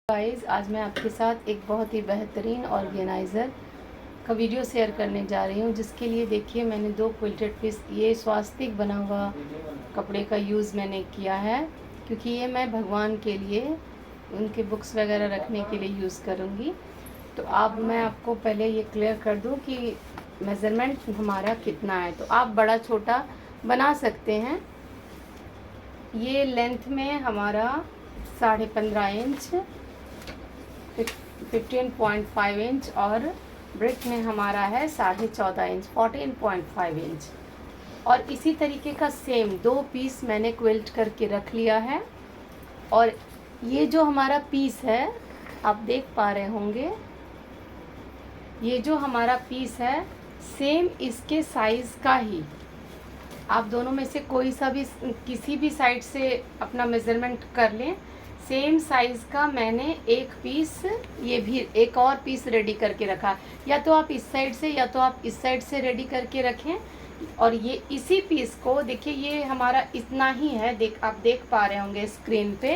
Guys, आज मैं आपके साथ एक बहुत ही बेहतरीन ऑर्गेनाइज़र का वीडियो शेयर करने जा रही हूँ, जिसके लिए देखिए मैंने 2 क्विल्टेड पीस ये स्वास्तिक बना हुआ कपड़े का यूज़ मैंने किया है, क्योंकि ये मैं भगवान के लिए उनके बुक्स वगैरह रखने के लिए यूज़ करूँगी। तो अब मैं आपको पहले ये क्लियर कर दूँ कि मेज़रमेंट हमारा कितना है। तो आप बड़ा छोटा बना सकते हैं। ये लेंथ में हमारा 15.5 इंच, 15.5 इंच और ब्रेथ में हमारा है 14.5 इंच, 14.5 इंच। और इसी तरीके का सेम 2 पीस मैंने क्विल्ट करके रख लिया है। और ये जो हमारा पीस है, आप देख पा रहे होंगे, ये जो हमारा पीस है सेम इसके साइज़ का ही, आप दोनों में से कोई सा भी किसी भी साइड से अपना मेज़रमेंट कर लें। सेम साइज़ का मैंने एक पीस, ये भी एक और पीस रेडी करके रखा। या तो आप इस साइड से या तो आप इस साइड से रेडी करके रखें। और ये इसी पीस को देखिए, ये हमारा इतना ही है, आप देख पा रहे होंगे स्क्रीन पे।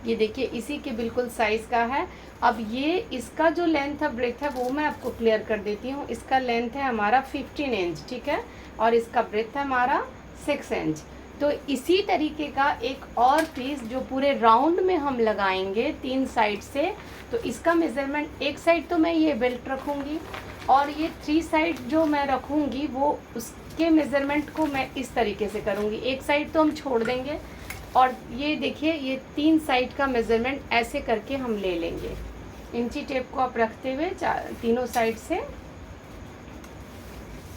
ये देखिए इसी के बिल्कुल साइज़ का है। अब ये इसका जो लेंथ है, ब्रेथ है, वो मैं आपको क्लियर कर देती हूँ। इसका लेंथ है हमारा 15 इंच, ठीक है, और इसका ब्रेथ है हमारा 6 इंच। तो इसी तरीके का एक और पीस जो पूरे राउंड में हम लगाएंगे 3 साइड से, तो इसका मेज़रमेंट, एक साइड तो मैं ये बेल्ट रखूँगी और ये 3 साइड जो मैं रखूँगी वो उसके मेज़रमेंट को मैं इस तरीके से करूँगी। एक साइड तो हम छोड़ देंगे। और ये देखिए, ये 3 साइड का मेज़रमेंट ऐसे करके हम ले लेंगे। इंची टेप को आप रखते हुए तीनों साइड से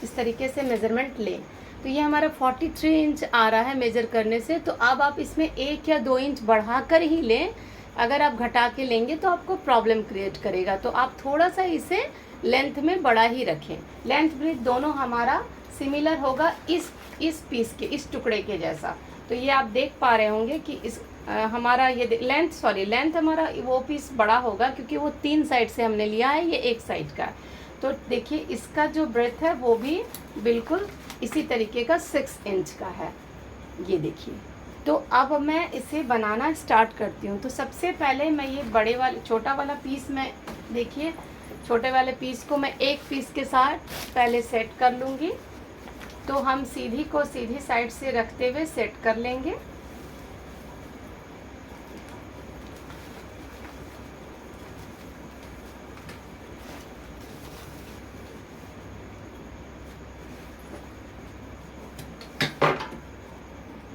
इस तरीके से मेज़रमेंट लें। तो ये हमारा 43 इंच आ रहा है मेज़र करने से। तो अब आप इसमें 1 या 2 इंच बढ़ा कर ही लें। अगर आप घटा के लेंगे तो आपको प्रॉब्लम क्रिएट करेगा। तो आप थोड़ा सा इसे लेंथ में बड़ा ही रखें। लेंथ ब्रेथ दोनों हमारा सिमिलर होगा इस पीस के, इस टुकड़े के जैसा। तो ये आप देख पा रहे होंगे कि इस हमारा ये लेंथ हमारा वो पीस बड़ा होगा, क्योंकि वो 3 साइड से हमने लिया है, ये एक साइड का। तो देखिए इसका जो ब्रेथ है वो भी बिल्कुल इसी तरीके का 6 इंच का है, ये देखिए। तो अब मैं इसे बनाना स्टार्ट करती हूँ। तो सबसे पहले मैं ये छोटा वाला पीस में, देखिए छोटे वाले पीस को मैं एक पीस के साथ पहले सेट कर लूँगी। तो हम सीधी को सीधी साइड से रखते हुए सेट कर लेंगे।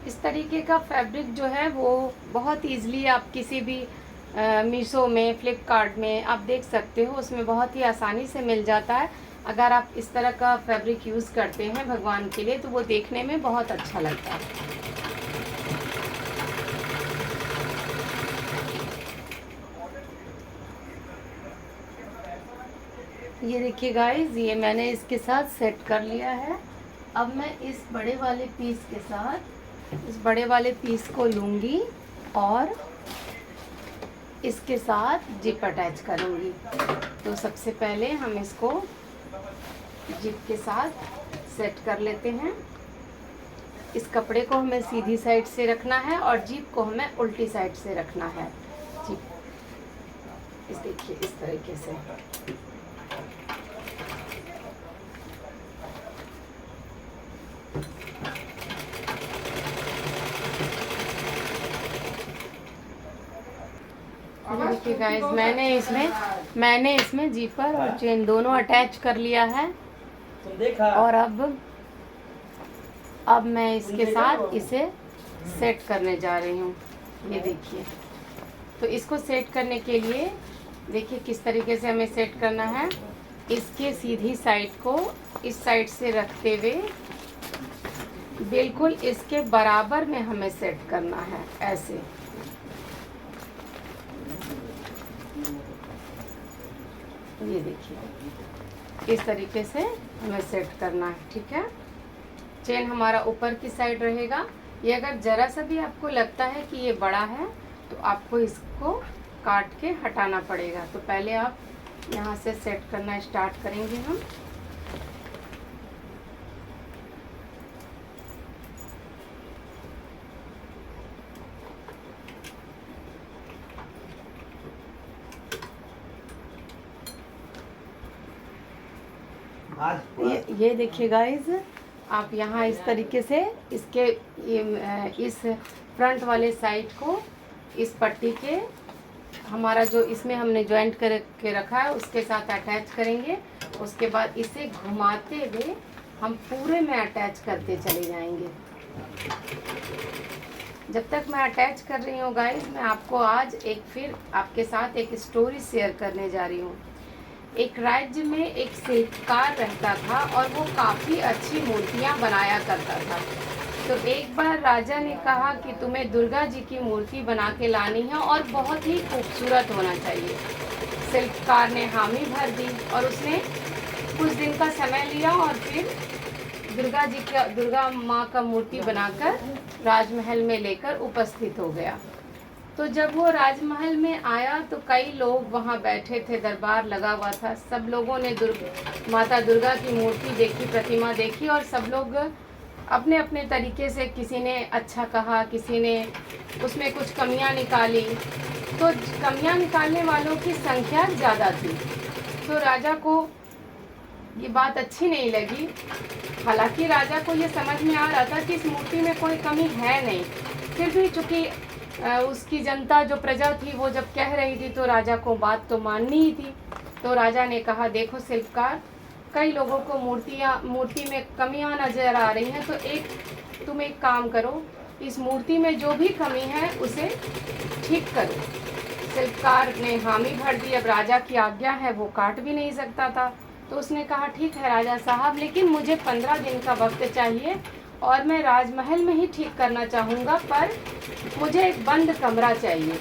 इस तरीके का फैब्रिक जो है वो बहुत ईज़िली आप किसी भी मीशो में, फ्लिपकार्ट में आप देख सकते हो, उसमें बहुत ही आसानी से मिल जाता है। अगर आप इस तरह का फैब्रिक यूज़ करते हैं भगवान के लिए, तो वो देखने में बहुत अच्छा लगता है। ये देखिए गाइस, ये मैंने इसके साथ सेट कर लिया है। अब मैं इस बड़े वाले पीस को लूँगी और इसके साथ जिप अटैच करूँगी। तो सबसे पहले हम इसको जिप के साथ सेट कर लेते हैं। इस कपड़े को हमें सीधी साइड से रखना है और जिप को हमें उल्टी साइड से रखना है। जिप देखिए इस तरीके से। देखिए गाइस, मैंने इसमें जीपर और चेन दोनों अटैच कर लिया है। और अब मैं इसके साथ इसे सेट करने जा रही हूँ। ये देखिए, तो इसको सेट करने के लिए देखिए किस तरीके से हमें सेट करना है। इसके सीधी साइड को इस साइड से रखते हुए बिल्कुल इसके बराबर में हमें सेट करना है, ऐसे। ये देखिए इस तरीके से हमें सेट करना है, ठीक है। चेन हमारा ऊपर की साइड रहेगा। ये अगर ज़रा सा भी आपको लगता है कि ये बड़ा है, तो आपको इसको काट के हटाना पड़ेगा। तो पहले आप यहाँ से सेट करना स्टार्ट करेंगे हम। ये देखिए गाइस, आप यहाँ इस तरीके से इसके इस फ्रंट वाले साइड को इस पट्टी के हमारा जो इसमें हमने जॉइंट कर के रखा है उसके साथ अटैच करेंगे। उसके बाद इसे घुमाते हुए हम पूरे में अटैच करते चले जाएंगे। जब तक मैं अटैच कर रही हूँ गाइस, मैं आपको आज फिर आपके साथ एक स्टोरी शेयर करने जा रही हूँ। एक राज्य में एक शिल्पकार रहता था और वो काफ़ी अच्छी मूर्तियाँ बनाया करता था। तो एक बार राजा ने कहा कि तुम्हें दुर्गा जी की मूर्ति बना के लानी है और बहुत ही खूबसूरत होना चाहिए। शिल्पकार ने हामी भर दी और उसने कुछ दिन का समय लिया और फिर दुर्गा माँ का मूर्ति बनाकर राजमहल में लेकर उपस्थित हो गया। तो जब वो राजमहल में आया तो कई लोग वहाँ बैठे थे, दरबार लगा हुआ था। सब लोगों ने माता दुर्गा की मूर्ति देखी, प्रतिमा देखी और सब लोग अपने अपने तरीके से, किसी ने अच्छा कहा, किसी ने उसमें कुछ कमियां निकाली। तो कमियां निकालने वालों की संख्या ज़्यादा थी। तो राजा को ये बात अच्छी नहीं लगी। हालांकि राजा को ये समझ में आ रहा था कि इस मूर्ति में कोई कमी है नहीं, फिर भी चूँकि उसकी जनता जो प्रजा थी वो जब कह रही थी तो राजा को बात तो माननी ही थी। तो राजा ने कहा, देखो शिल्पकार, कई लोगों को मूर्ति में कमियां नज़र आ रही हैं, तो तुम एक काम करो, इस मूर्ति में जो भी कमी है उसे ठीक करो। शिल्पकार ने हामी भर दी। अब राजा की आज्ञा है, वो काट भी नहीं सकता था। तो उसने कहा, ठीक है राजा साहब, लेकिन मुझे 15 दिन का वक्त चाहिए और मैं राजमहल में ही ठीक करना चाहूँगा, पर मुझे एक बंद कमरा चाहिए।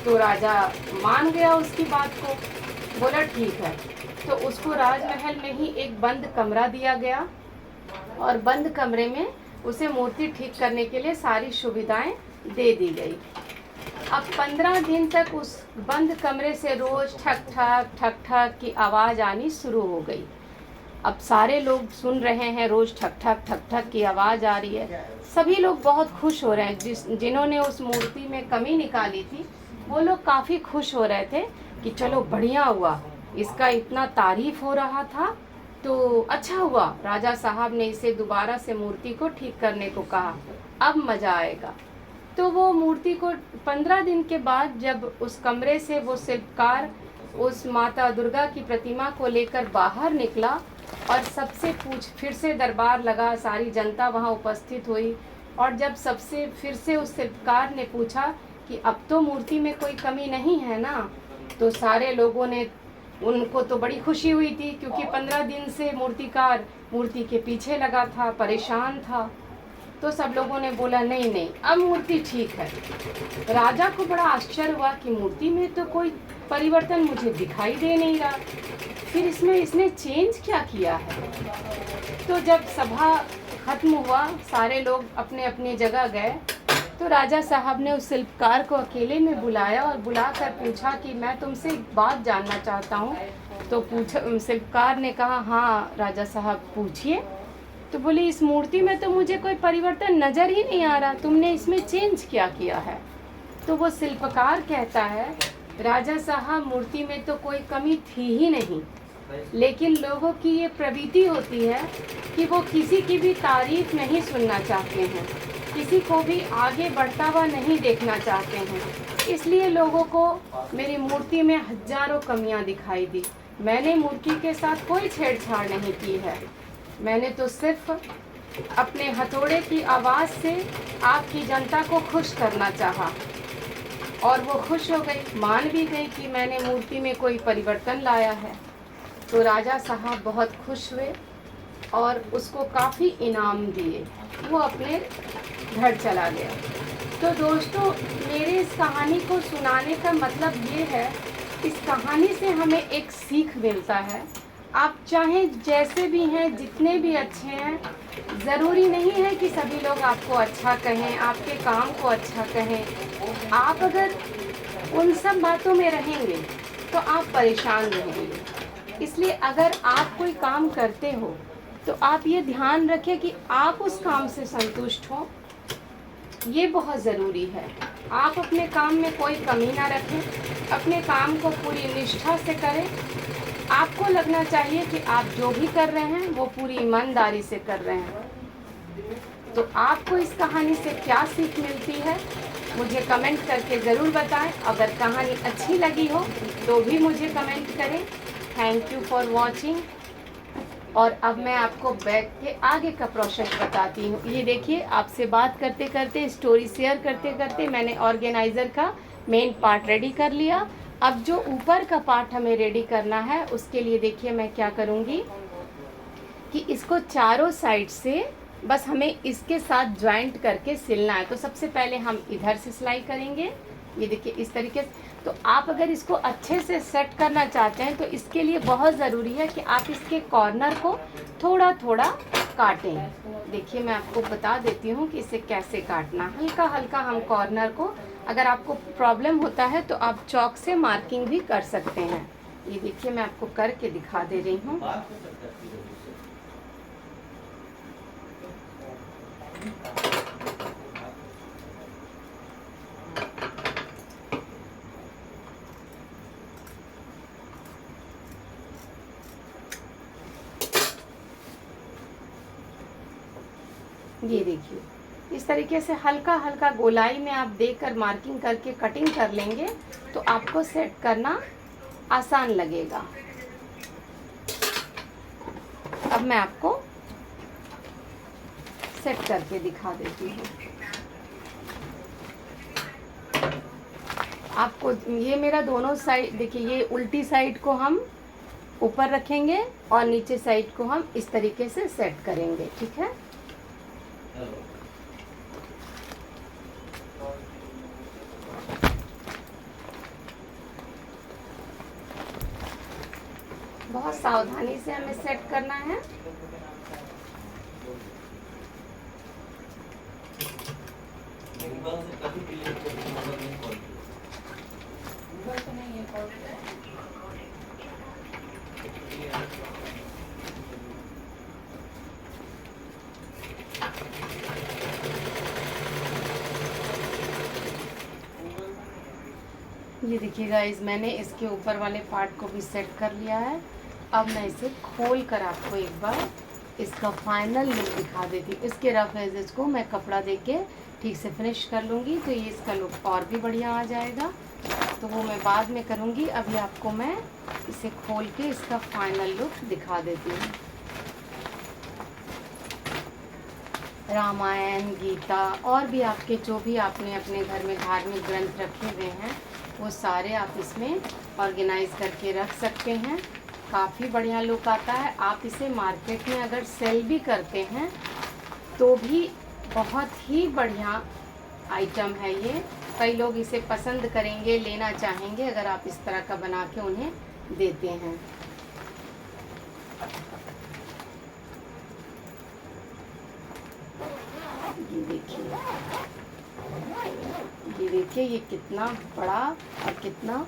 तो राजा मान गया उसकी बात को, बोला ठीक है। तो उसको राजमहल में ही एक बंद कमरा दिया गया और बंद कमरे में उसे मूर्ति ठीक करने के लिए सारी सुविधाएं दे दी गई। अब 15 दिन तक उस बंद कमरे से रोज ठक ठक ठक ठक की आवाज़ आनी शुरू हो गई। अब सारे लोग सुन रहे हैं, रोज ठक ठक ठक ठक की आवाज़ आ रही है। सभी लोग बहुत खुश हो रहे हैं। जिन्होंने उस मूर्ति में कमी निकाली थी वो लोग काफ़ी खुश हो रहे थे कि चलो बढ़िया हुआ, इसका इतना तारीफ हो रहा था तो अच्छा हुआ, राजा साहब ने इसे दोबारा से मूर्ति को ठीक करने को कहा, अब मज़ा आएगा। तो वो मूर्ति को 15 दिन के बाद जब उस कमरे से वो शिल्पकार उस माता दुर्गा की प्रतिमा को लेकर बाहर निकला और सबसे फिर से दरबार लगा, सारी जनता वहाँ उपस्थित हुई। और जब सबसे फिर से उस शिल्पकार ने पूछा कि अब तो मूर्ति में कोई कमी नहीं है ना, तो सारे लोगों ने, उनको तो बड़ी खुशी हुई थी क्योंकि 15 दिन से मूर्तिकार मूर्ति के पीछे लगा था, परेशान था। तो सब लोगों ने बोला नहीं नहीं, अब मूर्ति ठीक है। राजा को बड़ा आश्चर्य हुआ कि मूर्ति में तो कोई परिवर्तन मुझे दिखाई दे नहीं रहा, फिर इसने चेंज क्या किया है। तो जब सभा खत्म हुआ, सारे लोग अपने अपनी जगह गए, तो राजा साहब ने उस शिल्पकार को अकेले में बुलाया और बुलाकर पूछा कि मैं तुमसे एक बात जानना चाहता हूँ। तो शिल्पकार ने कहा, हाँ राजा साहब पूछिए। तो बोली, इस मूर्ति में तो मुझे कोई परिवर्तन नज़र ही नहीं आ रहा, तुमने इसमें चेंज क्या किया है। तो वो शिल्पकार कहता है, राजा साहब मूर्ति में तो कोई कमी थी ही नहीं, लेकिन लोगों की ये प्रवृत्ति होती है कि वो किसी की भी तारीफ नहीं सुनना चाहते हैं, किसी को भी आगे बढ़ता हुआ नहीं देखना चाहते हैं, इसलिए लोगों को मेरी मूर्ति में हजारों कमियां दिखाई दी। मैंने मूर्ति के साथ कोई छेड़छाड़ नहीं की है, मैंने तो सिर्फ अपने हथौड़े की आवाज़ से आपकी जनता को खुश करना चाहा और वो खुश हो गई, मान भी गई कि मैंने मूर्ति में कोई परिवर्तन लाया है। तो राजा साहब बहुत खुश हुए और उसको काफ़ी इनाम दिए, वो अपने घर चला गया। तो दोस्तों, मेरे इस कहानी को सुनाने का मतलब ये है, इस कहानी से हमें एक सीख मिलता है। आप चाहे जैसे भी हैं, जितने भी अच्छे हैं, ज़रूरी नहीं है कि सभी लोग आपको अच्छा कहें, आपके काम को अच्छा कहें। आप अगर उन सब बातों में रहेंगे तो आप परेशान रहेंगे। इसलिए अगर आप कोई काम करते हो तो आप ये ध्यान रखें कि आप उस काम से संतुष्ट हो, ये बहुत ज़रूरी है। आप अपने काम में कोई कमी ना रखें, अपने काम को पूरी निष्ठा से करें आपको लगना चाहिए कि आप जो भी कर रहे हैं वो पूरी ईमानदारी से कर रहे हैं। तो आपको इस कहानी से क्या सीख मिलती है मुझे कमेंट करके ज़रूर बताएं। अगर कहानी अच्छी लगी हो तो भी मुझे कमेंट करें। Thank you for watching. और अब मैं आपको बैग के आगे का प्रोसेस बताती हूँ। ये देखिए, आपसे बात करते करते, स्टोरी शेयर करते करते मैंने ऑर्गेनाइज़र का मेन पार्ट रेडी कर लिया। अब जो ऊपर का पार्ट हमें रेडी करना है उसके लिए देखिए मैं क्या करूँगी कि इसको चारों साइड से बस हमें इसके साथ ज्वाइंट करके सिलना है। तो सबसे पहले हम इधर से सिलाई करेंगे, ये देखिए इस तरीके से। तो आप अगर इसको अच्छे से सेट करना चाहते हैं तो इसके लिए बहुत ज़रूरी है कि आप इसके कॉर्नर को थोड़ा थोड़ा काटें। देखिए मैं आपको बता देती हूँ कि इसे कैसे काटना। हल्का हल्का हम कॉर्नर को, अगर आपको प्रॉब्लम होता है तो आप चॉक से मार्किंग भी कर सकते हैं। ये देखिए मैं आपको करके दिखा दे रही हूँ। ये देखिए इस तरीके से हल्का हल्का गोलाई में आप देकर मार्किंग करके कटिंग कर लेंगे तो आपको सेट करना आसान लगेगा। अब मैं आपको सेट करके दिखा देती हूँ। आपको ये मेरा दोनों साइड देखिए, ये उल्टी साइड को हम ऊपर रखेंगे और नीचे साइड को हम इस तरीके से सेट करेंगे। ठीक है, बहुत सावधानी से हमें सेट करना है। ये देखिए गाइस, मैंने इसके ऊपर वाले पार्ट को भी सेट कर लिया है। अब मैं इसे खोल कर आपको एक बार इसका फाइनल लुक दिखा देती हूँ। इसके रफ एजेस को मैं कपड़ा दे के ठीक से फिनिश कर लूँगी तो ये इसका लुक और भी बढ़िया आ जाएगा। तो वो मैं बाद में करूँगी। अभी आपको मैं इसे खोल के इसका फाइनल लुक दिखा देती हूँ। रामायण, गीता और भी आपके जो भी आपने अपने घर में धार्मिक ग्रंथ रखे हुए हैं वो सारे आप इसमें ऑर्गेनाइज करके रख सकते हैं। काफ़ी बढ़िया लुक आता है। आप इसे मार्केट में अगर सेल भी करते हैं तो भी बहुत ही बढ़िया आइटम है ये। कई लोग इसे पसंद करेंगे, लेना चाहेंगे अगर आप इस तरह का बना के उन्हें देते हैं। ये देखिए ये कितना बड़ा और कितना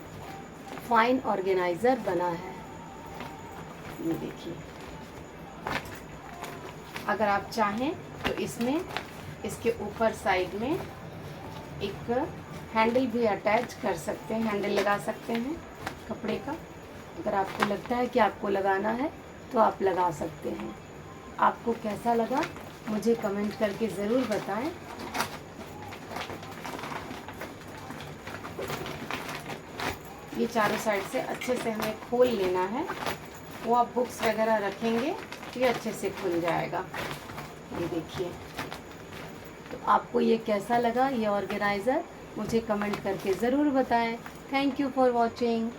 फाइन ऑर्गेनाइज़र बना है। ये देखिए, अगर आप चाहें तो इसमें इसके ऊपर साइड में एक हैंडल भी अटैच कर सकते हैं, हैंडल लगा सकते हैं कपड़े का। अगर आपको लगता है कि आपको लगाना है तो आप लगा सकते हैं। आपको कैसा लगा मुझे कमेंट करके ज़रूर बताएं। ये चारों साइड से अच्छे से हमें खोल लेना है। वो आप बुक्स वगैरह रखेंगे तो ये अच्छे से खुल जाएगा। ये देखिए, तो आपको ये कैसा लगा ये ऑर्गेनाइज़र मुझे कमेंट करके ज़रूर बताएं। Thank you for watching.